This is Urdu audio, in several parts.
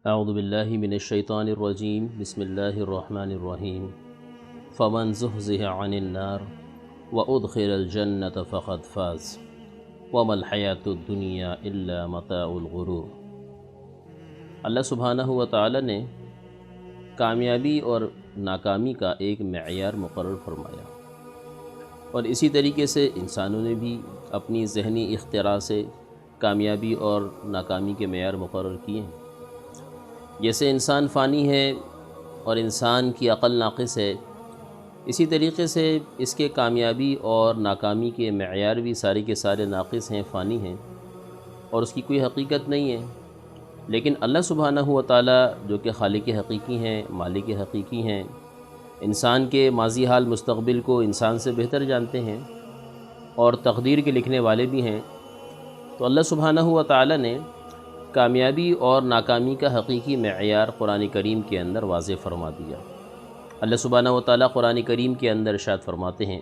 اعوذ باللہ من الشیطان الرجیم بسم اللہ الرحمن الرحیم فمن زحزح عن النار وادخل الجنة فقد فاز وما الحیاة الدنیا الا متاع الغرور۔ اللہ سبحانہ و تعالی نے کامیابی اور ناکامی کا ایک معیار مقرر فرمایا، اور اسی طریقے سے انسانوں نے بھی اپنی ذہنی اختراع سے کامیابی اور ناکامی کے معیار مقرر کیے ہیں۔ جیسے انسان فانی ہے اور انسان کی عقل ناقص ہے، اسی طریقے سے اس کے کامیابی اور ناکامی کے معیار بھی سارے کے سارے ناقص ہیں، فانی ہیں، اور اس کی کوئی حقیقت نہیں ہے۔ لیکن اللہ سبحانہ و تعالی جو کہ خالق حقیقی ہیں، مالک حقیقی ہیں، انسان کے ماضی حال مستقبل کو انسان سے بہتر جانتے ہیں اور تقدیر کے لکھنے والے بھی ہیں، تو اللہ سبحانہ و تعالی نے کامیابی اور ناکامی کا حقیقی معیار قرآن کریم کے اندر واضح فرما دیا۔ اللہ سبحانہ و تعالی قرآن کریم کے اندر ارشاد فرماتے ہیں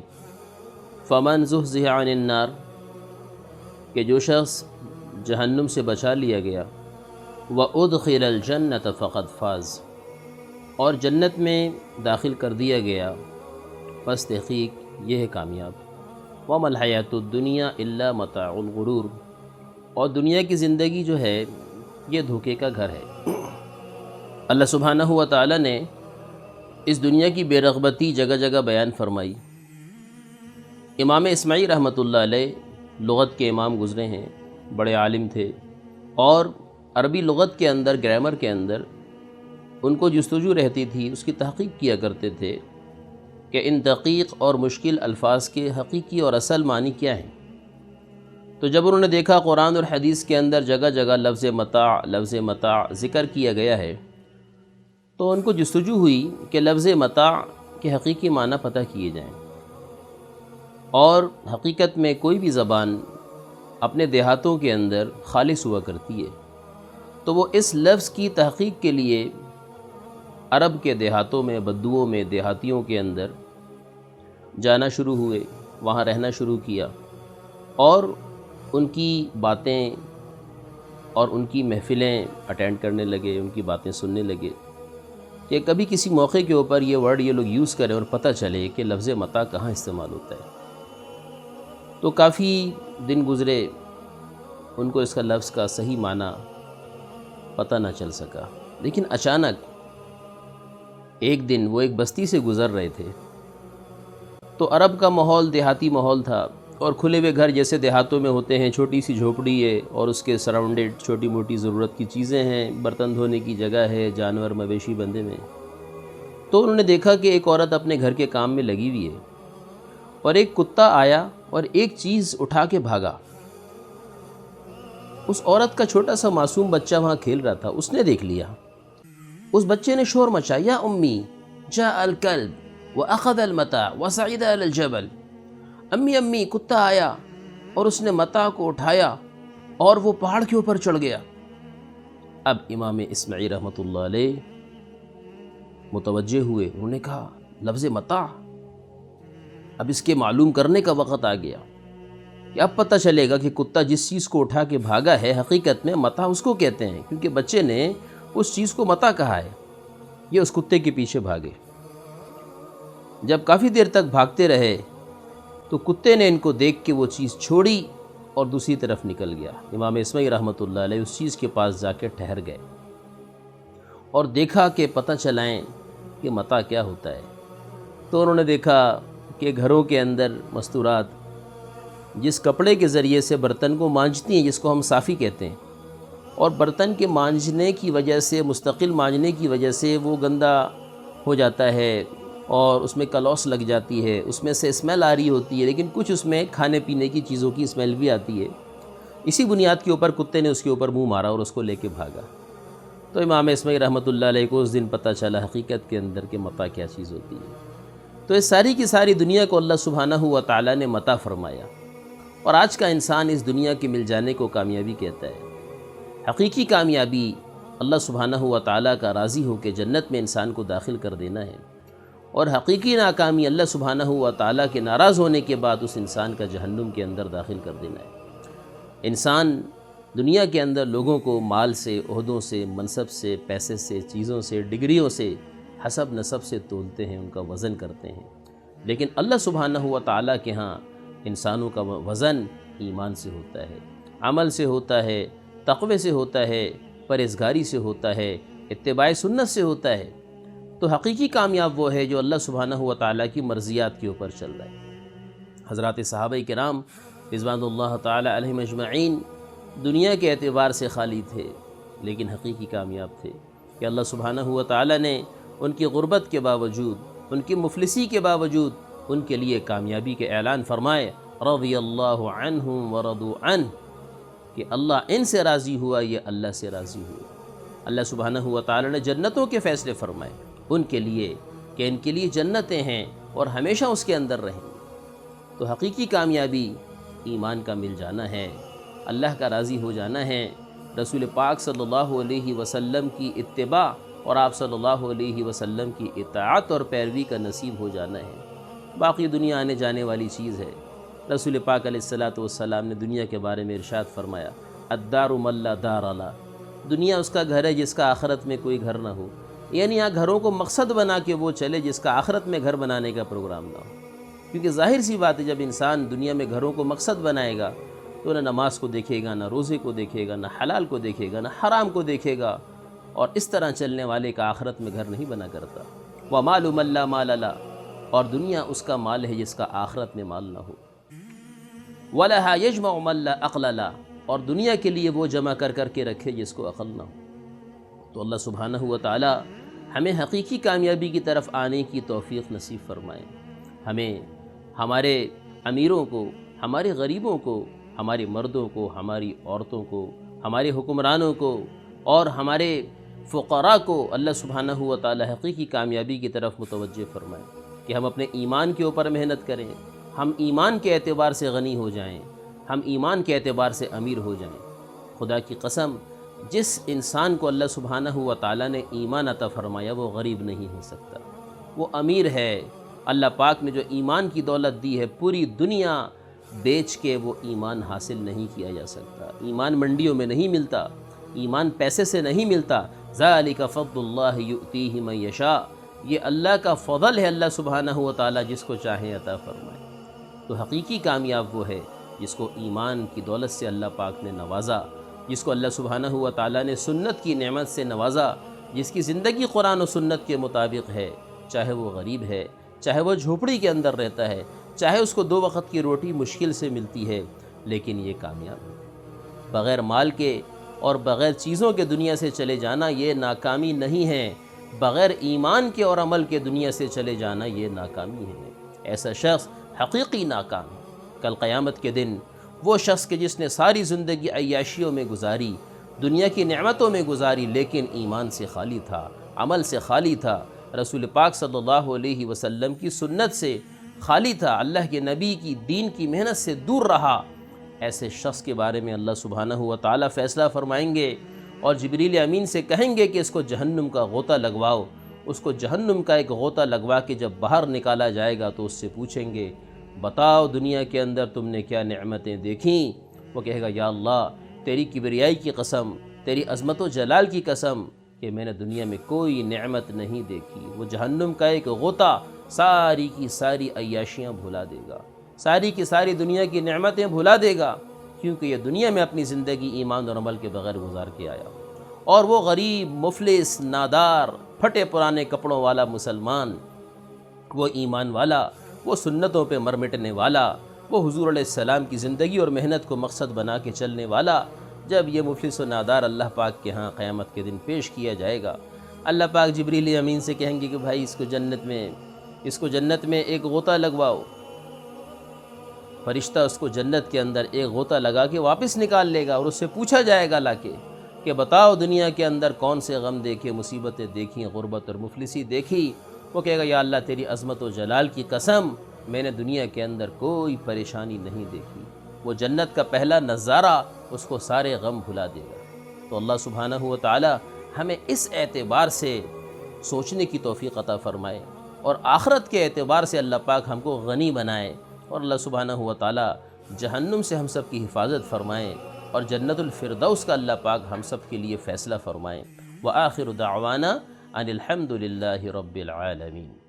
فمن زحزح عن النار، کہ جو شخص جہنم سے بچا لیا گیا، وادخل الجنة فقد فاز، اور جنت میں داخل کر دیا گیا، پس تحقیق یہ ہے کامیاب۔ وما الحیاۃ الدنیا الا متاع الغرور، اور دنیا کی زندگی جو ہے یہ دھوکے کا گھر ہے۔ اللہ سبحانہ و تعالی نے اس دنیا کی بے رغبتی جگہ جگہ بیان فرمائی۔ امام اسماعی رحمۃ اللہ علیہ لغت کے امام گزرے ہیں، بڑے عالم تھے، اور عربی لغت کے اندر، گرامر کے اندر ان کو جستجو رہتی تھی، اس کی تحقیق کیا کرتے تھے کہ ان دقیق اور مشکل الفاظ کے حقیقی اور اصل معنی کیا ہیں۔ تو جب انہوں نے دیکھا قرآن اور حدیث کے اندر جگہ جگہ لفظ متاع ذکر کیا گیا ہے، تو ان کو جستجو ہوئی کہ لفظ متاع کے حقیقی معنی پتہ کیے جائیں۔ اور حقیقت میں کوئی بھی زبان اپنے دیہاتوں کے اندر خالص ہوا کرتی ہے، تو وہ اس لفظ کی تحقیق کے لیے عرب کے دیہاتوں میں، بدوؤں میں، دیہاتیوں کے اندر جانا شروع ہوئے، وہاں رہنا شروع کیا، اور ان کی باتیں اور ان کی محفلیں اٹینڈ کرنے لگے، ان کی باتیں سننے لگے کہ کبھی کسی موقع کے اوپر یہ ورڈ یہ لوگ یوز کریں اور پتہ چلے کہ لفظ متاع کہاں استعمال ہوتا ہے۔ تو کافی دن گزرے، ان کو اس کا لفظ کا صحیح معنی پتہ نہ چل سکا، لیکن اچانک ایک دن وہ ایک بستی سے گزر رہے تھے، تو عرب کا ماحول دیہاتی ماحول تھا، اور کھلے ہوئے گھر جیسے دیہاتوں میں ہوتے ہیں، چھوٹی سی جھوپڑی ہے اور اس کے سراؤنڈڈ چھوٹی موٹی ضرورت کی چیزیں ہیں، برتن دھونے کی جگہ ہے، جانور مویشی بندے میں۔ تو انہوں نے دیکھا کہ ایک عورت اپنے گھر کے کام میں لگی ہوئی ہے، اور ایک کتا آیا اور ایک چیز اٹھا کے بھاگا۔ اس عورت کا چھوٹا سا معصوم بچہ وہاں کھیل رہا تھا، اس نے دیکھ لیا، اس بچے نے شور مچا، یا امی جاء الکلب واخذ المتاع وصعد علی الجبل، امی امی کتا آیا اور اس نے متاع کو اٹھایا اور وہ پہاڑ کے اوپر چڑھ گیا۔ اب امام اسماعی رحمۃ اللہ علیہ متوجہ ہوئے، انہوں نے کہا لفظ متاع، اب اس کے معلوم کرنے کا وقت آ گیا کہ اب پتہ چلے گا کہ کتا جس چیز کو اٹھا کے بھاگا ہے حقیقت میں متاع اس کو کہتے ہیں، کیونکہ بچے نے اس چیز کو متاع کہا ہے۔ یہ اس کتے کے پیچھے بھاگے، جب کافی دیر تک بھاگتے رہے تو کتے نے ان کو دیکھ کے وہ چیز چھوڑی اور دوسری طرف نکل گیا۔ امام اسماعی رحمۃ اللہ علیہ اس چیز کے پاس جا کے ٹھہر گئے اور دیکھا کہ پتہ چلائیں کہ متاع کیا ہوتا ہے۔ تو انہوں نے دیکھا کہ گھروں کے اندر مستورات جس کپڑے کے ذریعے سے برتن کو مانجتی ہیں، جس کو ہم صافی کہتے ہیں، اور برتن کے مانجنے کی وجہ سے، مستقل مانجنے کی وجہ سے وہ گندا ہو جاتا ہے اور اس میں کلوس لگ جاتی ہے، اس میں سے اسمیل آ رہی ہوتی ہے، لیکن کچھ اس میں کھانے پینے کی چیزوں کی اسمیل بھی آتی ہے۔ اسی بنیاد کے اوپر کتے نے اس کے اوپر منہ مارا اور اس کو لے کے بھاگا۔ تو امام اسماعی رحمۃ اللہ علیہ کو اس دن پتہ چلا حقیقت کے اندر کہ متاع کیا چیز ہوتی ہے۔ تو اس ساری کی ساری دنیا کو اللہ سبحانہ و تعالی نے متاع فرمایا، اور آج کا انسان اس دنیا کے مل جانے کو کامیابی کہتا ہے۔ حقیقی کامیابی اللہ سبحانہ و تعالی کا راضی ہو کے جنت میں انسان کو داخل کر دینا ہے، اور حقیقی ناکامی اللہ سبحانہ و تعالی کے ناراض ہونے کے بعد اس انسان کا جہنم کے اندر داخل کر دینا ہے۔ انسان دنیا کے اندر لوگوں کو مال سے، عہدوں سے، منصب سے، پیسے سے، چیزوں سے، ڈگریوں سے، حسب نسب سے تولتے ہیں، ان کا وزن کرتے ہیں، لیکن اللہ سبحانہ و تعالیٰ کے ہاں انسانوں کا وزن ایمان سے ہوتا ہے، عمل سے ہوتا ہے، تقوی سے ہوتا ہے، پرہیزگاری سے ہوتا ہے، اتباع سنت سے ہوتا ہے۔ تو حقیقی کامیاب وہ ہے جو اللہ سبحانہ و تعالیٰ کی مرضیات کے اوپر چل رہا ہے۔ حضرات صحابہ کرام رضوان اللہ تعالی علیہم اجمعین دنیا کے اعتبار سے خالی تھے، لیکن حقیقی کامیاب تھے کہ اللہ سبحانہ و تعالیٰ نے ان کی غربت کے باوجود، ان کی مفلسی کے باوجود ان کے لیے کامیابی کے اعلان فرمائے، رضی اللہ عنہم ورضوا عنہ، کہ اللہ ان سے راضی ہوا، یہ اللہ سے راضی ہوا۔ اللہ سبحانہ و تعالیٰ نے جنتوں کے فیصلے فرمائے ان کے لیے کہ ان کے لیے جنتیں ہیں اور ہمیشہ اس کے اندر رہیں گے۔ تو حقیقی کامیابی ایمان کا مل جانا ہے، اللہ کا راضی ہو جانا ہے، رسول پاک صلی اللہ علیہ وسلم کی اتباع اور آپ صلی اللہ علیہ وسلم کی اطاعت اور پیروی کا نصیب ہو جانا ہے۔ باقی دنیا آنے جانے والی چیز ہے۔ رسول پاک علیہ السلام نے دنیا کے بارے میں ارشاد فرمایا، الدار من لا دار لا، دنیا اس کا گھر ہے جس کا آخرت میں کوئی گھر نہ ہو، یعنی یہاں گھروں کو مقصد بنا کے وہ چلے جس کا آخرت میں گھر بنانے کا پروگرام نہ ہو۔ کیونکہ ظاہر سی بات ہے، جب انسان دنیا میں گھروں کو مقصد بنائے گا تو نہ نماز کو دیکھے گا، نہ روزے کو دیکھے گا، نہ حلال کو دیکھے گا، نہ حرام کو دیکھے گا، اور اس طرح چلنے والے کا آخرت میں گھر نہیں بنا کرتا۔ وَمَالُ مَن لَا مَالَ لَهُ، اور دنیا اس کا مال ہے جس کا آخرت میں مال نہ ہو۔ وَلَهَا يَجْمَعُ مَن لَا عَقْلَ لَهُ، اور دنیا کے لیے وہ جمع کر کے رکھے جس کو عقل نہ ہو۔ تو اللہ سبحانہ و تعالی ہمیں حقیقی کامیابی کی طرف آنے کی توفیق نصیب فرمائے۔ ہمیں ہمارے امیروں کو، ہمارے غریبوں کو، ہمارے مردوں کو، ہماری عورتوں کو، ہمارے حکمرانوں کو اور ہمارے فقراء کو اللہ سبحانہ و تعالی حقیقی کامیابی کی طرف متوجہ فرمائے کہ ہم اپنے ایمان کے اوپر محنت کریں، ہم ایمان کے اعتبار سے غنی ہو جائیں، ہم ایمان کے اعتبار سے امیر ہو جائیں۔ خدا کی قسم، جس انسان کو اللہ سبحانہ و تعالی نے ایمان عطا فرمایا وہ غریب نہیں ہو سکتا، وہ امیر ہے۔ اللہ پاک نے جو ایمان کی دولت دی ہے، پوری دنیا بیچ کے وہ ایمان حاصل نہیں کیا جا سکتا۔ ایمان منڈیوں میں نہیں ملتا، ایمان پیسے سے نہیں ملتا۔ ذَلِكَ فَضْلُ اللَّهِ يُؤْتِيهِ مَن يَشَاءُ، یہ اللہ کا فضل ہے، اللہ سبحانہ و تعالی جس کو چاہے عطا فرمائے۔ تو حقیقی کامیاب وہ ہے جس کو ایمان کی دولت سے اللہ پاک نے نوازا، جس کو اللہ سبحانہ و تعالی نے سنت کی نعمت سے نوازا، جس کی زندگی قرآن و سنت کے مطابق ہے، چاہے وہ غریب ہے، چاہے وہ جھوپڑی کے اندر رہتا ہے، چاہے اس کو 2 وقت کی روٹی مشکل سے ملتی ہے، لیکن یہ کامیاب ہے۔ بغیر مال کے اور بغیر چیزوں کے دنیا سے چلے جانا یہ ناکامی نہیں ہے، بغیر ایمان کے اور عمل کے دنیا سے چلے جانا یہ ناکامی ہے۔ ایسا شخص حقیقی ناکام ہے۔ کل قیامت کے دن وہ شخص کہ جس نے ساری زندگی عیاشیوں میں گزاری، دنیا کی نعمتوں میں گزاری، لیکن ایمان سے خالی تھا، عمل سے خالی تھا، رسول پاک صلی اللہ علیہ وسلم کی سنت سے خالی تھا، اللہ کے نبی کی دین کی محنت سے دور رہا، ایسے شخص کے بارے میں اللہ سبحانہ و تعالی فیصلہ فرمائیں گے اور جبریل امین سے کہیں گے کہ اس کو جہنم کا غوطہ لگواؤ۔ اس کو جہنم کا ایک غوطہ لگوا کے جب باہر نکالا جائے گا تو اس سے پوچھیں گے، بتاؤ دنیا کے اندر تم نے کیا نعمتیں دیکھیں؟ وہ کہے گا، یا اللہ تیری کبریائی کی قسم، تیری عظمت و جلال کی قسم کہ میں نے دنیا میں کوئی نعمت نہیں دیکھی۔ وہ جہنم کا ایک غوطہ ساری کی ساری عیاشیاں بھلا دے گا، ساری کی ساری دنیا کی نعمتیں بھلا دے گا، کیونکہ یہ دنیا میں اپنی زندگی ایمان اور عمل کے بغیر گزار کے آیا۔ اور وہ غریب، مفلس، نادار، پھٹے پرانے کپڑوں والا مسلمان، وہ ایمان والا، وہ سنتوں پہ مر مٹنے والا، وہ حضور علیہ السلام کی زندگی اور محنت کو مقصد بنا کے چلنے والا، جب یہ مفلس و نادار اللہ پاک کے ہاں قیامت کے دن پیش کیا جائے گا، اللہ پاک جبریل امین سے کہیں گے کہ بھائی اس کو جنت میں ایک غوطہ لگواؤ۔ فرشتہ اس کو جنت کے اندر ایک غوطہ لگا کے واپس نکال لے گا اور اس سے پوچھا جائے گا لا کے کہ بتاؤ دنیا کے اندر کون سے غم دیکھے، مصیبتیں دیکھیں، غربت اور مفلسی دیکھی؟ وہ کہے گا، یا اللہ تیری عظمت و جلال کی قسم میں نے دنیا کے اندر کوئی پریشانی نہیں دیکھی۔ وہ جنت کا پہلا نظارہ اس کو سارے غم بھلا دے گا۔ تو اللہ سبحانہ و تعالی ہمیں اس اعتبار سے سوچنے کی توفیق عطا فرمائے اور آخرت کے اعتبار سے اللہ پاک ہم کو غنی بنائے، اور اللہ سبحانہ و تعالی جہنم سے ہم سب کی حفاظت فرمائے اور جنت الفردوس کا اللہ پاک ہم سب کے لیے فیصلہ فرمائیں۔ وآخر دعوانا ان الحمد للہ رب العالمین۔